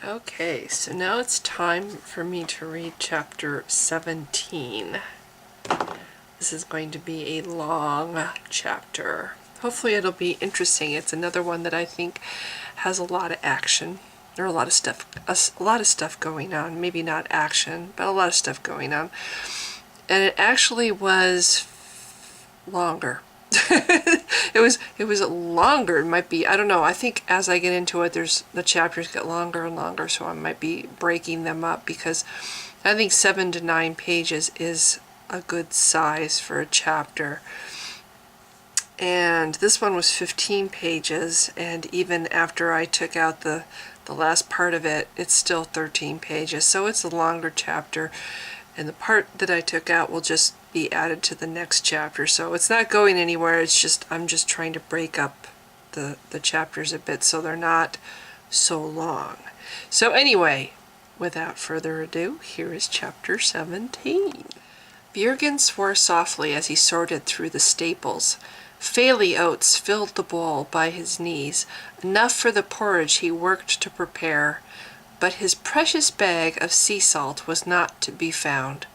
Okay, so now it's time for me to read chapter 17. This is going to be a long chapter. Hopefully it'll be interesting. It's another one that I think has a lot of action. There are a lot of stuff going on. Maybe not action, but a lot of stuff going on. And it actually was longer. it was longer. It might be, I don't know. I think as I get into it, the chapters get longer and longer, so I might be breaking them up, because I think 7 to 9 pages is a good size for a chapter. And this one was 15 pages, and even after I took out the last part of it, it's still 13 pages. So it's a longer chapter, and the part that I took out will just be added to the next chapter. So it's not going anywhere. It's just, I'm just trying to break up the chapters a bit so they're not so long. So anyway, without further ado, here is chapter 17. Björgen swore softly as he sorted through the staples. Faily oats filled the bowl by his knees, enough for the porridge he worked to prepare, but his precious bag of sea salt was not to be found.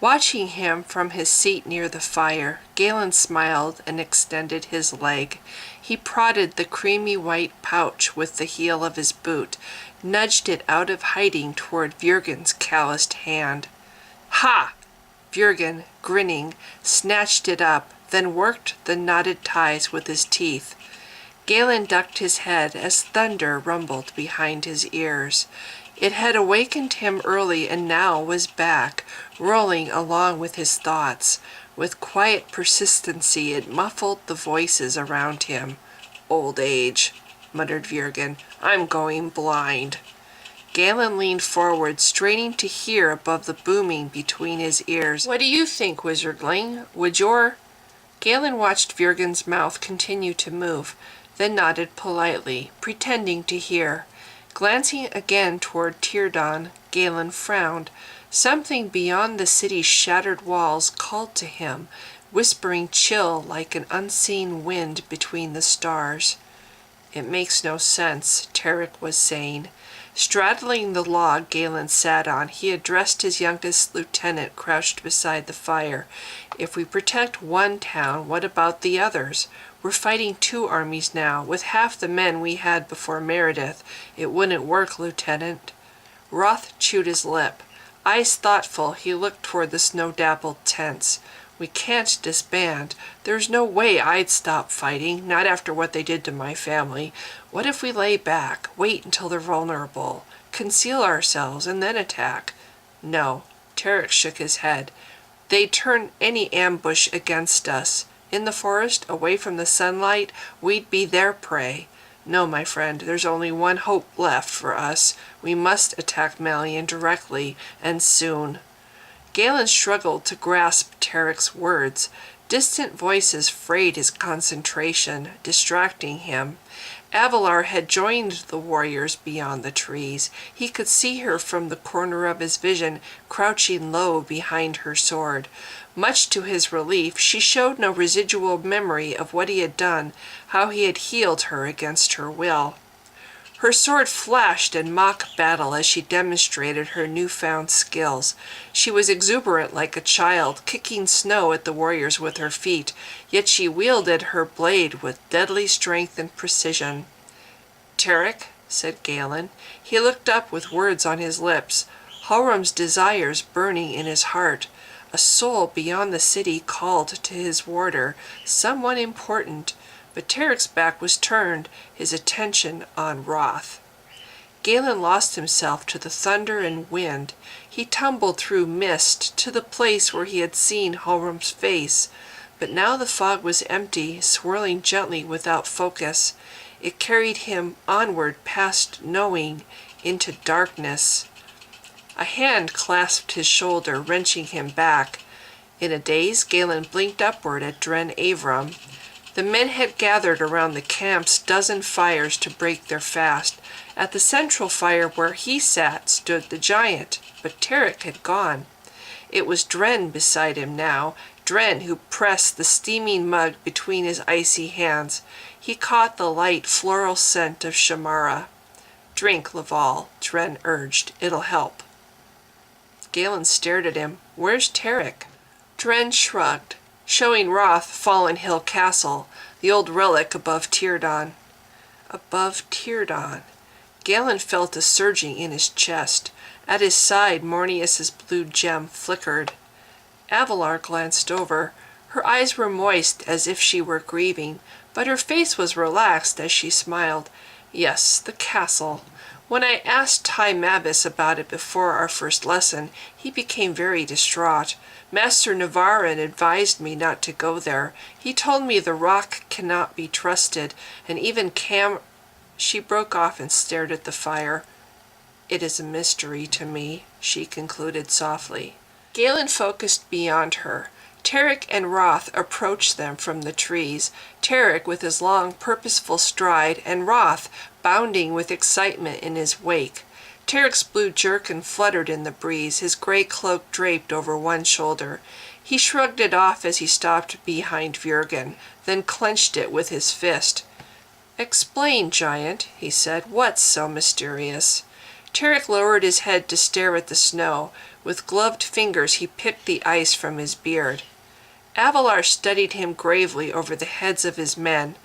Watching him from his seat near the fire, Galen smiled and extended his leg. He prodded the creamy white pouch with the heel of his boot, nudged it out of hiding toward Björgen's calloused hand. Ha! Björgen, grinning, snatched it up, then worked the knotted ties with his teeth. Galen ducked his head as thunder rumbled behind his ears. It had awakened him early and now was back, rolling along with his thoughts. With quiet persistency it muffled the voices around him. "Old age," muttered Björgen. "I'm going blind." Galen leaned forward, straining to hear above the booming between his ears. "What do you think, Wizardling? Would your—" Galen watched Björgen's mouth continue to move, then nodded politely, pretending to hear. Glancing again toward Tyrdan, Galen frowned. Something beyond the city's shattered walls called to him, whispering chill like an unseen wind between the stars. "It makes no sense," Tarek was saying. Straddling the log Galen sat on, he addressed his youngest lieutenant crouched beside the fire. "If we protect one town, what about the others? We're fighting 2 armies now, with half the men we had before Meredith. It wouldn't work, Lieutenant." Roth chewed his lip. Eyes thoughtful, he looked toward the snow-dappled tents. "We can't disband. There's no way I'd stop fighting, not after what they did to my family. What if we lay back, wait until they're vulnerable, conceal ourselves, and then attack?" "No." Tarek shook his head. "They'd turn any ambush against us. In the forest, away from the sunlight, we'd be their prey. No, my friend, there's only one hope left for us. We must attack Malian directly, and soon." Galen struggled to grasp Tarek's words. Distant voices frayed his concentration, distracting him. Avalar had joined the warriors beyond the trees. He could see her from the corner of his vision, crouching low behind her sword. Much to his relief, she showed no residual memory of what he had done, how he had healed her against her will. Her sword flashed in mock battle as she demonstrated her newfound skills. She was exuberant like a child, kicking snow at the warriors with her feet, yet she wielded her blade with deadly strength and precision. "Tarek," said Galen. He looked up with words on his lips, Halram's desires burning in his heart. A soul beyond the city called to his warder, someone important. But Tarek's back was turned, his attention on Roth. Galen lost himself to the thunder and wind. He tumbled through mist to the place where he had seen Halram's face. But now the fog was empty, swirling gently without focus. It carried him onward past knowing, into darkness. A hand clasped his shoulder, wrenching him back. In a daze, Galen blinked upward at Dren Avram. The men had gathered around the camp's dozen fires to break their fast. At the central fire where he sat stood the giant, but Tarek had gone. It was Dren beside him now, Dren who pressed the steaming mug between his icy hands. He caught the light floral scent of Shamara. Drink, Laval, Dren urged. It'll help. Galen stared at him. Where's Tarek? Dren shrugged, showing Roth Fallen Hill Castle, the old relic above Teardon. Above Teardon. Galen felt a surging in his chest. At his side, Mornius's blue gem flickered. Avalar glanced over. Her eyes were moist as if she were grieving, but her face was relaxed as she smiled. Yes, the castle. When I asked Ty Mavis about it before our first lesson, he became very distraught. Master Navarin advised me not to go there. He told me the rock cannot be trusted, and even She broke off and stared at the fire. It is a mystery to me, she concluded softly. Galen focused beyond her. Tarek and Roth approached them from the trees, Tarek with his long, purposeful stride, and Roth bounding with excitement in his wake. Tarek's blue jerkin fluttered in the breeze, his gray cloak draped over one shoulder. He shrugged it off as he stopped behind Vurgen, then clenched it with his fist. Explain, giant, he said. What's so mysterious? Tarek lowered his head to stare at the snow. With gloved fingers he picked the ice from his beard. Avalar studied him gravely over the heads of his men.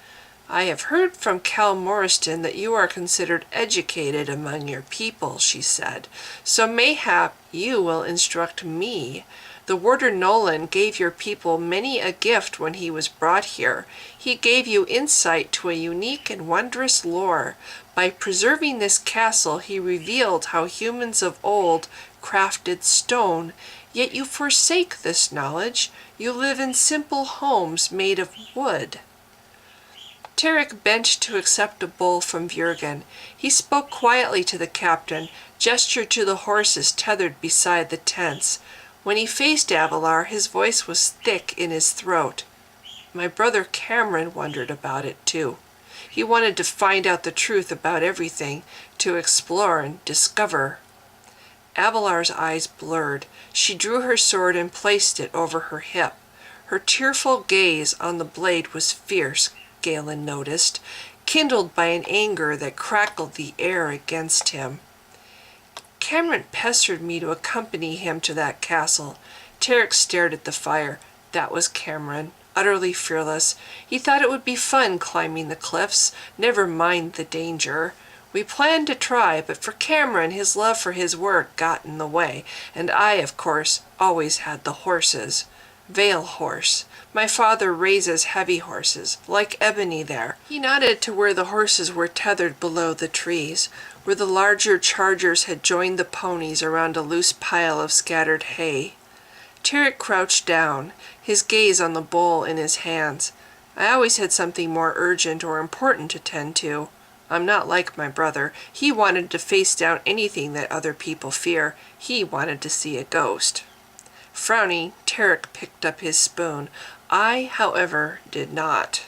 I have heard from Cal Morriston that you are considered educated among your people, she said. So mayhap you will instruct me. The warder Nolan gave your people many a gift when he was brought here. He gave you insight to a unique and wondrous lore. By preserving this castle, he revealed how humans of old crafted stone. Yet you forsake this knowledge. You live in simple homes made of wood. Tarek bent to accept a bowl from Vurgen. He spoke quietly to the captain, gestured to the horses tethered beside the tents. When he faced Avalar, his voice was thick in his throat. My brother Cameron wondered about it, too. He wanted to find out the truth about everything, to explore and discover. Avalar's eyes blurred. She drew her sword and placed it over her hip. Her tearful gaze on the blade was fierce, Galen noticed, kindled by an anger that crackled the air against him. Cameron pestered me to accompany him to that castle. Tarek stared at the fire. That was Cameron, utterly fearless. He thought it would be fun climbing the cliffs, never mind the danger. We planned to try, but for Cameron, his love for his work got in the way, and I, of course, always had the horses. Vale horse. My father raises heavy horses, like Ebony there. He nodded to where the horses were tethered below the trees, where the larger chargers had joined the ponies around a loose pile of scattered hay. Tarek crouched down, his gaze on the bowl in his hands. I always had something more urgent or important to tend to. I'm not like my brother. He wanted to face down anything that other people fear. He wanted to see a ghost. Frowning, Tarek picked up his spoon. I, however, did not.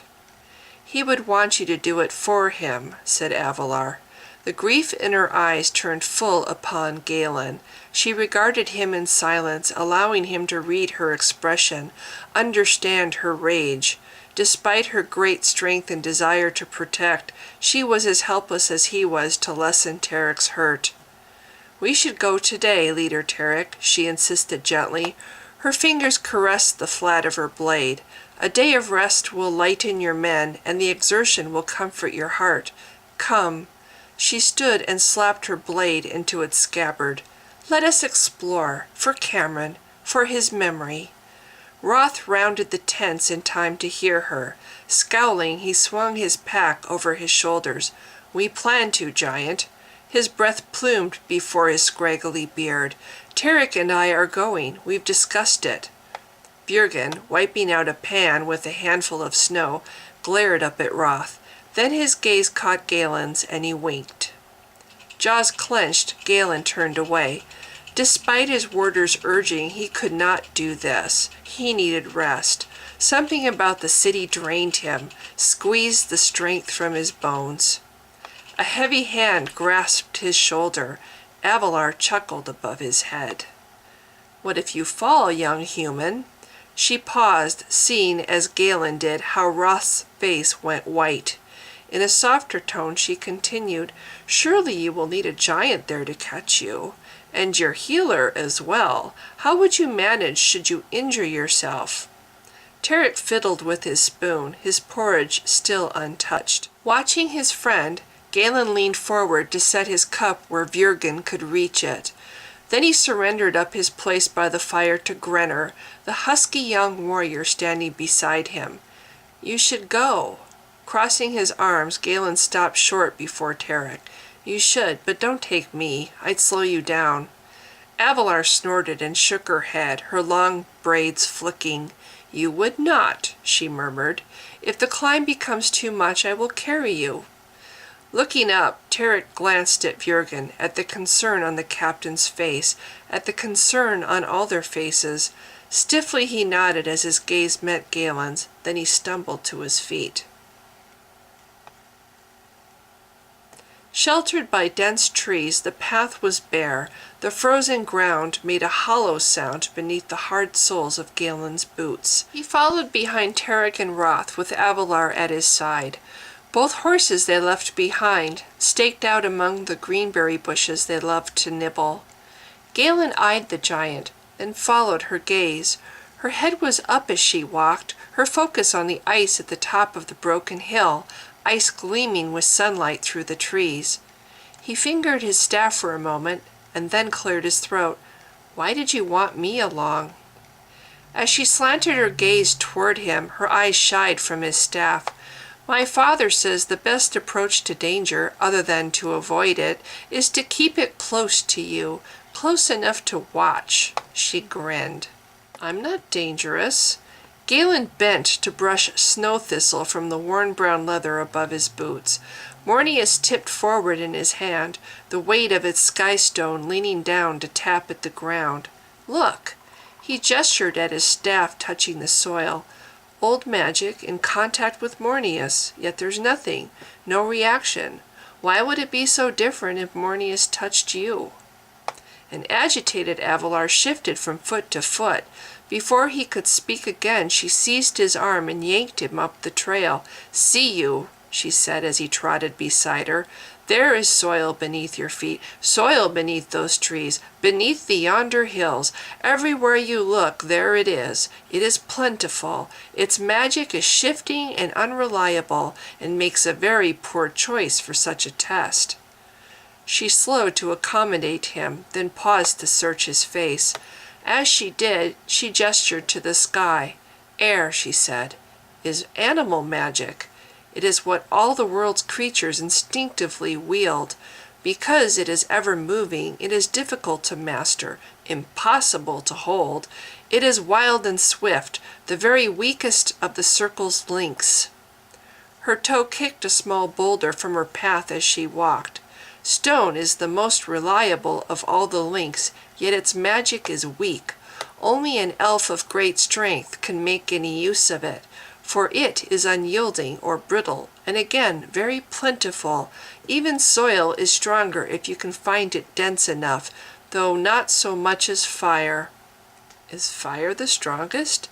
He would want you to do it for him, said Avalar. The grief in her eyes turned full upon Galen. She regarded him in silence, allowing him to read her expression, understand her rage. Despite her great strength and desire to protect, she was as helpless as he was to lessen Tarek's hurt. We should go today, Leader Tarek, she insisted gently. Her fingers caressed the flat of her blade. A day of rest will lighten your men, and the exertion will comfort your heart. Come. She stood and slapped her blade into its scabbard. Let us explore, for Cameron, for his memory. Roth rounded the tents in time to hear her. Scowling, he swung his pack over his shoulders. We plan to, giant. His breath plumed before his scraggly beard. Tarek and I are going. We've discussed it. Vurgen, wiping out a pan with a handful of snow, glared up at Roth. Then his gaze caught Galen's, and he winked. Jaws clenched, Galen turned away. Despite his warder's urging, he could not do this. He needed rest. Something about the city drained him, squeezed the strength from his bones. A heavy hand grasped his shoulder. Avalar chuckled above his head. What if you fall, young human? She paused, seeing as Galen did how Roth's face went white. In a softer tone she continued, "Surely you will need a giant there to catch you, and your healer as well. How would you manage should you injure yourself?" Tarek fiddled with his spoon, his porridge still untouched. Watching his friend, Galen leaned forward to set his cup where Vurgen could reach it. Then he surrendered up his place by the fire to Grenner, the husky young warrior standing beside him. "You should go." Crossing his arms, Galen stopped short before Tarek. "You should, but don't take me. I'd slow you down." Avalar snorted and shook her head, her long braids flicking. "You would not," she murmured. "If the climb becomes too much, I will carry you." Looking up, Tarek glanced at Vurgen, at the concern on the captain's face, at the concern on all their faces. Stiffly he nodded as his gaze met Galen's, then he stumbled to his feet. Sheltered by dense trees, the path was bare. The frozen ground made a hollow sound beneath the hard soles of Galen's boots. He followed behind Tarek and Roth, with Avalar at his side. Both horses they left behind, staked out among the greenberry bushes they loved to nibble. Galen eyed the giant, then followed her gaze. Her head was up as she walked, her focus on the ice at the top of the broken hill, ice gleaming with sunlight through the trees. He fingered his staff for a moment, and then cleared his throat. "Why did you want me along?" As she slanted her gaze toward him, her eyes shied from his staff. "My father says the best approach to danger, other than to avoid it, is to keep it close to you, close enough to watch." She grinned. "I'm not dangerous." Galen bent to brush snow thistle from the worn brown leather above his boots. Mornius tipped forward in his hand, the weight of its sky stone leaning down to tap at the ground. "Look!" He gestured at his staff touching the soil. "Old magic in contact with Mornius, yet there's nothing, no reaction. Why would it be so different if Mornius touched you?" An agitated Avalar shifted from foot to foot. Before he could speak again, she seized his arm and yanked him up the trail. "See you," she said as he trotted beside her. "There is soil beneath your feet, soil beneath those trees, beneath the yonder hills. Everywhere you look, there it is. It is plentiful. Its magic is shifting and unreliable, and makes a very poor choice for such a test." She slowed to accommodate him, then paused to search his face. As she did, she gestured to the sky. "Air," she said, "is animal magic. It is what all the world's creatures instinctively wield. Because it is ever moving, it is difficult to master, impossible to hold. It is wild and swift, the very weakest of the circle's links." Her toe kicked a small boulder from her path as she walked. Stone is the most reliable of all the links, yet its magic is weak. Only an elf of great strength can make any use of it, for it is unyielding or brittle, and again very plentiful. Even soil is stronger if you can find it dense enough, though not so much as fire. Is fire the strongest?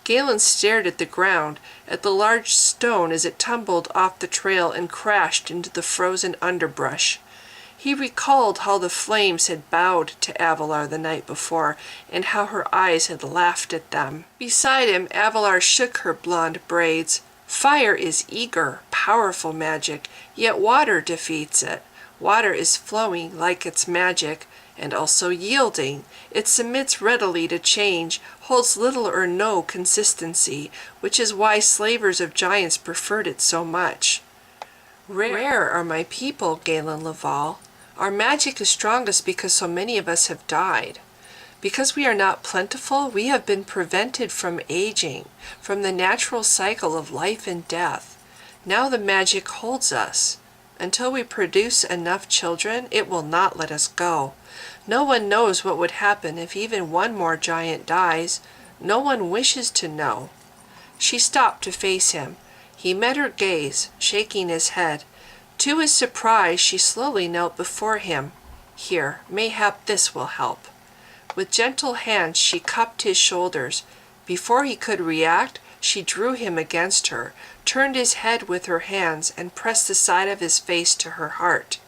Galen stared at the ground, at the large stone as it tumbled off the trail and crashed into the frozen underbrush. He recalled how the flames had bowed to Avalar the night before, and how her eyes had laughed at them. Beside him, Avalar shook her blonde braids. "Fire is eager, powerful magic, yet water defeats it. Water is flowing like its magic, and also yielding. It submits readily to change, holds little or no consistency, which is why slavers of giants preferred it so much." "Rare are my people, Galen Laval. Our magic is strongest because so many of us have died. Because we are not plentiful, we have been prevented from aging, from the natural cycle of life and death. Now the magic holds us. Until we produce enough children, it will not let us go. No one knows what would happen if even one more giant dies. No one wishes to know." She stopped to face him. He met her gaze, shaking his head. To his surprise, she slowly knelt before him. "Here, mayhap this will help." With gentle hands she cupped his shoulders. Before he could react, She drew him against her, turned his head with her hands, and pressed the side of his face to her heart.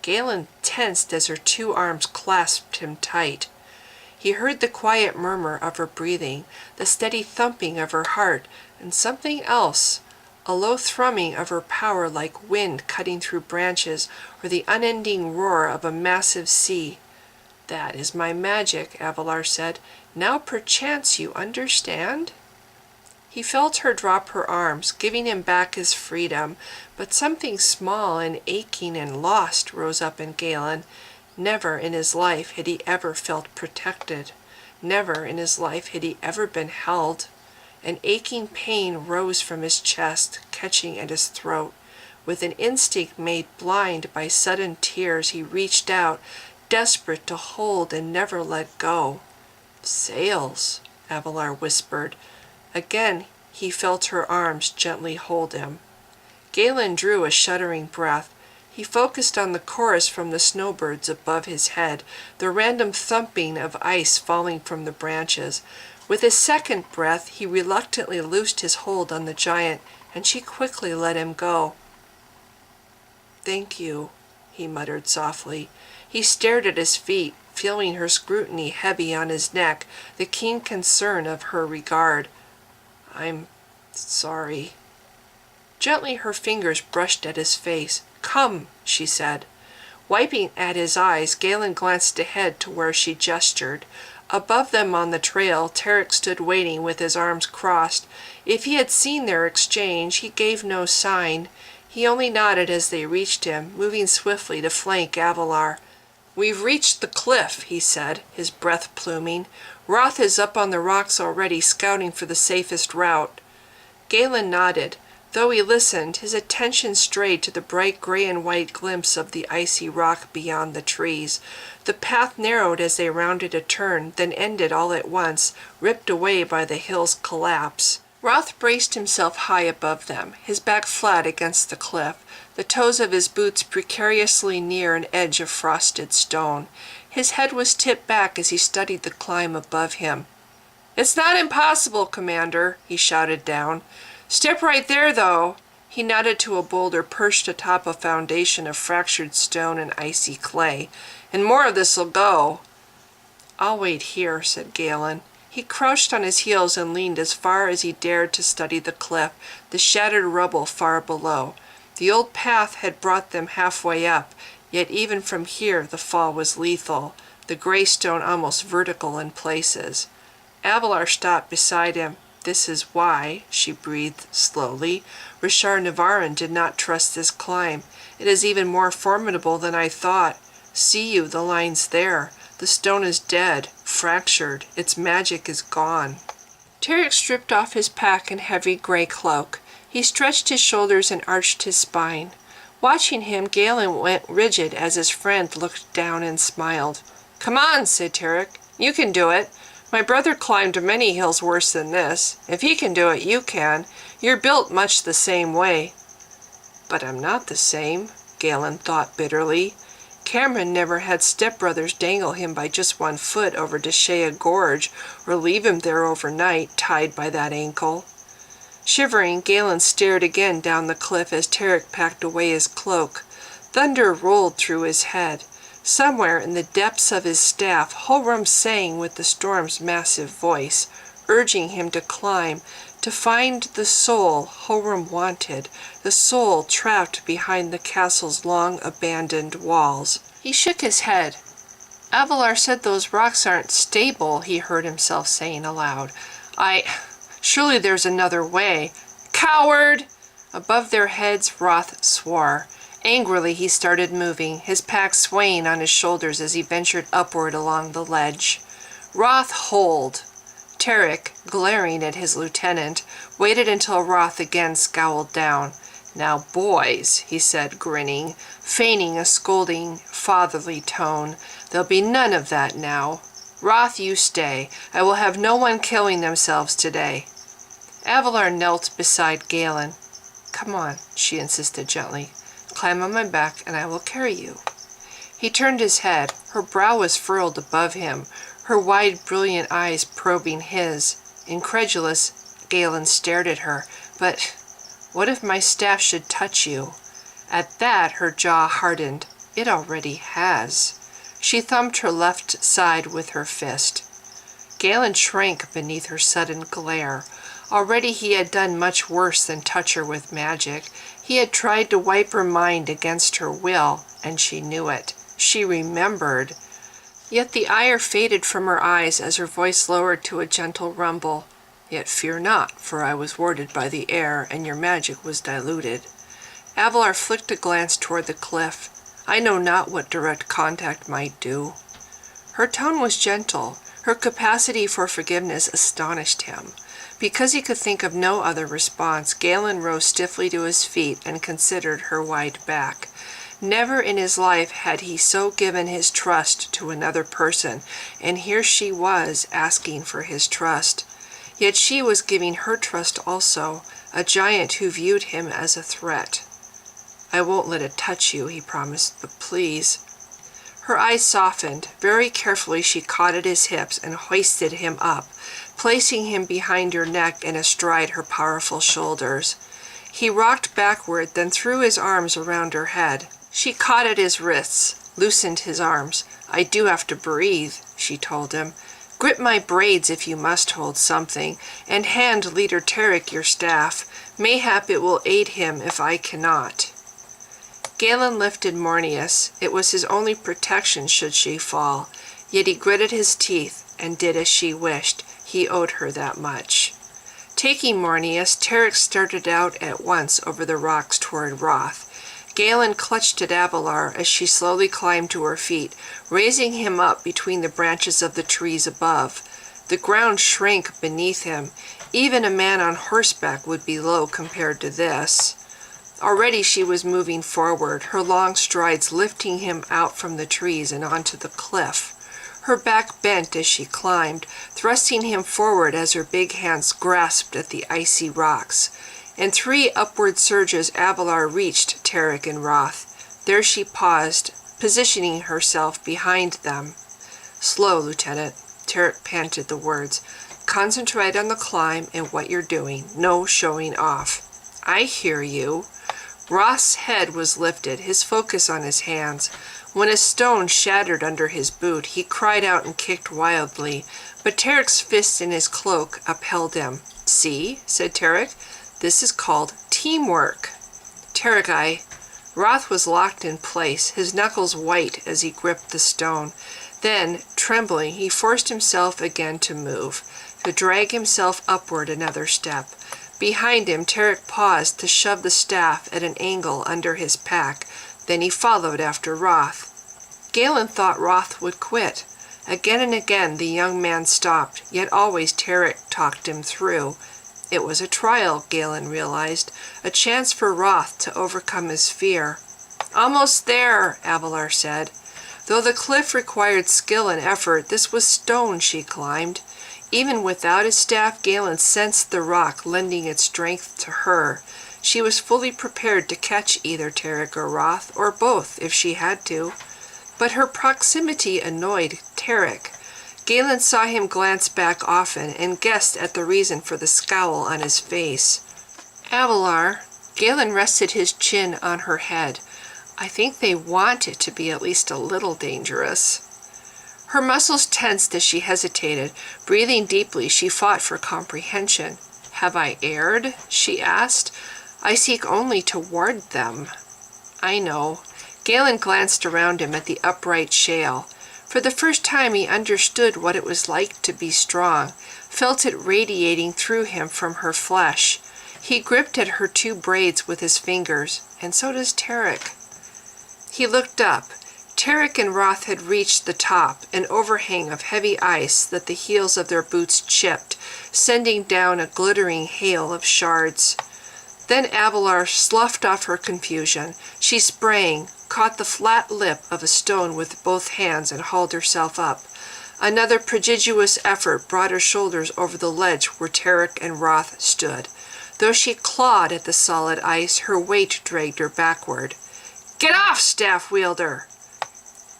Galen tensed as her two arms clasped him tight. He heard the quiet murmur of her breathing, the steady thumping of her heart, and something else, a low thrumming of her power like wind cutting through branches, or the unending roar of a massive sea. "That is my magic," Avalar said. "Now perchance you understand?" He felt her drop her arms, giving him back his freedom, but something small and aching and lost rose up in Galen. Never in his life had he ever felt protected. Never in his life had he ever been held. An aching pain rose from his chest, catching at his throat. With an instinct made blind by sudden tears, he reached out, desperate to hold and never let go. "Sails," Avalar whispered. Again he felt her arms gently hold him. Galen drew a shuddering breath. He focused on the chorus from the snowbirds above his head, the random thumping of ice falling from the branches. With his second breath, he reluctantly loosed his hold on the giant, and she quickly let him go. "Thank you," he muttered softly. He stared at his feet, feeling her scrutiny heavy on his neck, the keen concern of her regard. "I'm sorry." Gently her fingers brushed at his face. "Come," she said. Wiping at his eyes, Galen glanced ahead to where she gestured. Above them on the trail, Tarek stood waiting with his arms crossed. If he had seen their exchange, he gave no sign. He only nodded as they reached him, moving swiftly to flank Avalar. "We've reached the cliff," he said, his breath pluming. "Roth is up on the rocks already, scouting for the safest route." Galen nodded. Though he listened, his attention strayed to the bright gray and white glimpse of the icy rock beyond the trees. The path narrowed as they rounded a turn, then ended all at once, ripped away by the hill's collapse. Roth braced himself high above them, his back flat against the cliff, the toes of his boots precariously near an edge of frosted stone. His head was tipped back as he studied the climb above him. "It's not impossible, Commander," he shouted down. "Step right there, though." He nodded to a boulder perched atop a foundation of fractured stone and icy clay. "And more of this'll go." "I'll wait here," said Galen. He crouched on his heels and leaned as far as he dared to study the cliff, the shattered rubble far below. The old path had brought them halfway up, yet even from here the fall was lethal, the gray stone almost vertical in places. Avalar stopped beside him. "This is why," she breathed slowly, "Rishar Navarin did not trust this climb. It is even more formidable than I thought. See you, the line's there. The stone is dead, fractured. Its magic is gone." Tarek stripped off his pack and heavy gray cloak. He stretched his shoulders and arched his spine. Watching him, Galen went rigid as his friend looked down and smiled. "Come on," said Tarek. "You can do it. My brother climbed many hills worse than this. If he can do it, you can. You're built much the same way." "But I'm not the same," Galen thought bitterly. Cameron never had stepbrothers dangle him by just one foot over Deshea Gorge, or leave him there overnight, tied by that ankle. Shivering, Galen stared again down the cliff as Tarek packed away his cloak. Thunder rolled through his head. Somewhere in the depths of his staff, Holram sang with the storm's massive voice, urging him to climb, to find the soul Holram wanted, the soul trapped behind the castle's long abandoned walls. He shook his head. "Avalar said those rocks aren't stable," he heard himself saying aloud. Surely there's another way." "Coward!" Above their heads, Roth swore. Angrily, he started moving, his pack swaying on his shoulders as he ventured upward along the ledge. "Roth, hold!" Tarek, glaring at his lieutenant, waited until Roth again scowled down. "Now, boys," he said, grinning, feigning a scolding, fatherly tone, "there'll be none of that now. Roth, you stay. I will have no one killing themselves today." Avalar knelt beside Galen. "Come on," she insisted gently. "Climb on my back and I will carry you." He turned his head. Her brow was furrowed above him, her wide, brilliant eyes probing his. Incredulous, Galen stared at her. "But what if my staff should touch you?" At that, her jaw hardened. "It already has." She thumped her left side with her fist. Galen shrank beneath her sudden glare. Already he had done much worse than touch her with magic. He had tried to wipe her mind against her will, and she knew it. She remembered. Yet the ire faded from her eyes as her voice lowered to a gentle rumble. "Yet fear not, for I was warded by the air, and your magic was diluted." Avalar flicked a glance toward the cliff. "I know not what direct contact might do." Her tone was gentle. Her capacity for forgiveness astonished him. Because he could think of no other response, Galen rose stiffly to his feet and considered her wide back. Never in his life had he so given his trust to another person, and here she was asking for his trust. Yet she was giving her trust also, a giant who viewed him as a threat. "I won't let it touch you," he promised, "but please." Her eyes softened. Very carefully she caught at his hips and hoisted him up, placing him behind her neck and astride her powerful shoulders. He rocked backward, then threw his arms around her head. She caught at his wrists, loosened his arms. "I do have to breathe," she told him. "Grip my braids if you must hold something, and hand Leader Tarek your staff. Mayhap it will aid him if I cannot." Galen lifted Mornius. It was his only protection should she fall. Yet he gritted his teeth and did as she wished. He owed her that much. Taking Mornius, Tarek started out at once over the rocks toward Roth. Galen clutched at Avalar as she slowly climbed to her feet, raising him up between the branches of the trees above. The ground shrank beneath him. Even a man on horseback would be low compared to this. Already she was moving forward, her long strides lifting him out from the trees and onto the cliff. Her back bent as she climbed, thrusting him forward as her big hands grasped at the icy rocks. In 3 upward surges, Avalar reached Tarek and Roth. There she paused, positioning herself behind them. "Slow, Lieutenant," Tarek panted the words. "Concentrate on the climb and what you're doing. No showing off." "I hear you." Roth's head was lifted, his focus on his hands. When a stone shattered under his boot, he cried out and kicked wildly, but Tarek's fist in his cloak upheld him. "See," said Tarek, "this is called teamwork." Tarek, Roth was locked in place, his knuckles white as he gripped the stone. Then, trembling, he forced himself again to move, to drag himself upward another step. Behind him, Tarek paused to shove the staff at an angle under his pack. Then he followed after Roth. Galen thought Roth would quit. Again and again the young man stopped, yet always Tarek talked him through. It was a trial, Galen realized, a chance for Roth to overcome his fear. "Almost there," Avalar said. Though the cliff required skill and effort, this was stone she climbed. Even without his staff, Galen sensed the rock lending its strength to her. She was fully prepared to catch either Tarek or Roth, or both if she had to. But her proximity annoyed Tarek. Galen saw him glance back often and guessed at the reason for the scowl on his face. "Avalar," Galen rested his chin on her head. "I think they want it to be at least a little dangerous." Her muscles tensed as she hesitated. Breathing deeply, she fought for comprehension. "Have I erred?" she asked. "I seek only to ward them." "I know." Galen glanced around him at the upright shale. For the first time he understood what it was like to be strong, felt it radiating through him from her flesh. He gripped at her 2 braids with his fingers, and so does Tarek. He looked up. Tarek and Roth had reached the top, an overhang of heavy ice that the heels of their boots chipped, sending down a glittering hail of shards. Then Avalar sloughed off her confusion. She sprang, caught the flat lip of a stone with both hands, and hauled herself up. Another prodigious effort brought her shoulders over the ledge where Tarek and Roth stood. Though she clawed at the solid ice, her weight dragged her backward. "Get off, staff wielder!"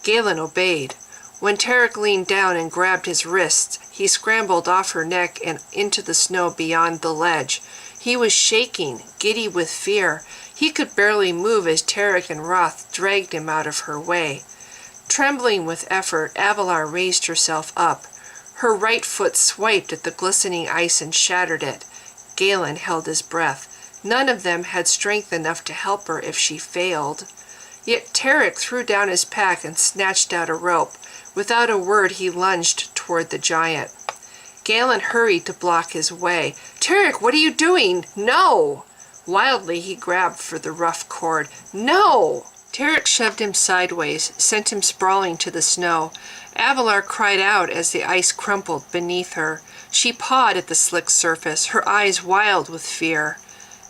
Galen obeyed. When Tarek leaned down and grabbed his wrists, He scrambled off her neck and into the snow beyond the ledge. He was shaking, giddy with fear. He could barely move as Tarek and Roth dragged him out of her way. Trembling with effort, Avalar raised herself up. Her right foot swiped at the glistening ice and shattered it. Galen held his breath. None of them had strength enough to help her if she failed. Yet Tarek threw down his pack and snatched out a rope. Without a word, he lunged toward the giant. Galen hurried to block his way. "Tarek, what are you doing? No!" Wildly, he grabbed for the rough cord. "No!" Tarek shoved him sideways, sent him sprawling to the snow. Avalar cried out as the ice crumpled beneath her. She pawed at the slick surface, her eyes wild with fear.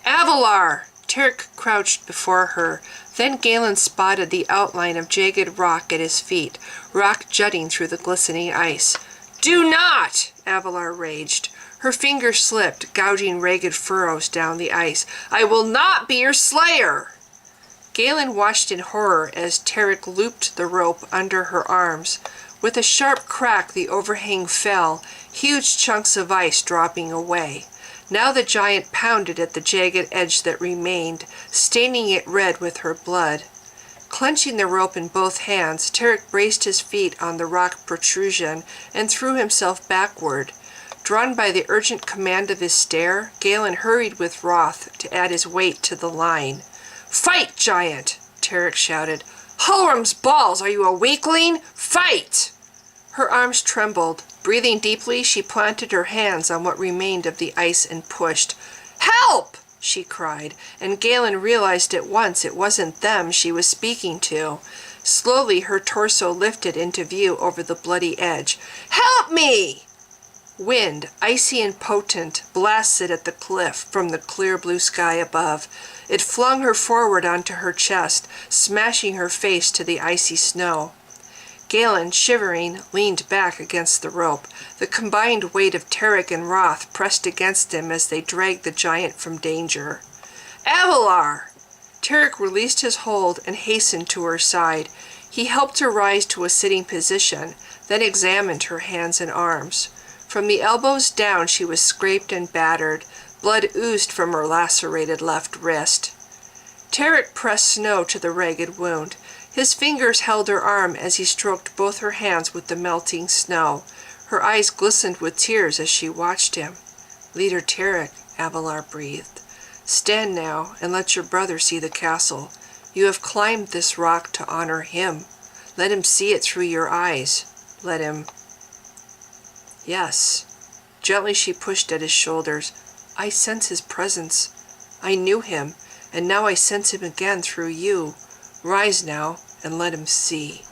"Avalar!" Tarek crouched before her. Then Galen spotted the outline of jagged rock at his feet, rock jutting through the glistening ice. "Do not!" Avalar raged. Her fingers slipped, gouging ragged furrows down the ice. "I will not be your slayer!" Galen watched in horror as Tarek looped the rope under her arms. With a sharp crack, the overhang fell, huge chunks of ice dropping away. Now the giant pounded at the jagged edge that remained, staining it red with her blood. Clenching the rope in both hands, Tarek braced his feet on the rock protrusion and threw himself backward. Drawn by the urgent command of his stare, Galen hurried with Roth to add his weight to the line. "Fight, giant!" Tarek shouted. "Hulram's balls, are you a weakling? Fight!" Her arms trembled. Breathing deeply, she planted her hands on what remained of the ice and pushed. "Help!" she cried, and Galen realized at once it wasn't them she was speaking to. Slowly her torso lifted into view over the bloody edge. "Help me!" Wind, icy and potent, blasted at the cliff from the clear blue sky above. It flung her forward onto her chest, smashing her face to the icy snow. Galen, shivering, leaned back against the rope. The combined weight of Tarek and Roth pressed against him as they dragged the giant from danger. "Avalar!" Tarek released his hold and hastened to her side. He helped her rise to a sitting position, then examined her hands and arms. From the elbows down she was scraped and battered. Blood oozed from her lacerated left wrist. Tarek pressed snow to the ragged wound. His fingers held her arm as he stroked both her hands with the melting snow. Her eyes glistened with tears as she watched him. "Leader Tarek," Avalar breathed. "Stand now and let your brother see the castle. You have climbed this rock to honor him. Let him see it through your eyes. Let him—" "Yes." Gently she pushed at his shoulders. "I sense his presence. I knew him, and now I sense him again through you. Rise now and let him see."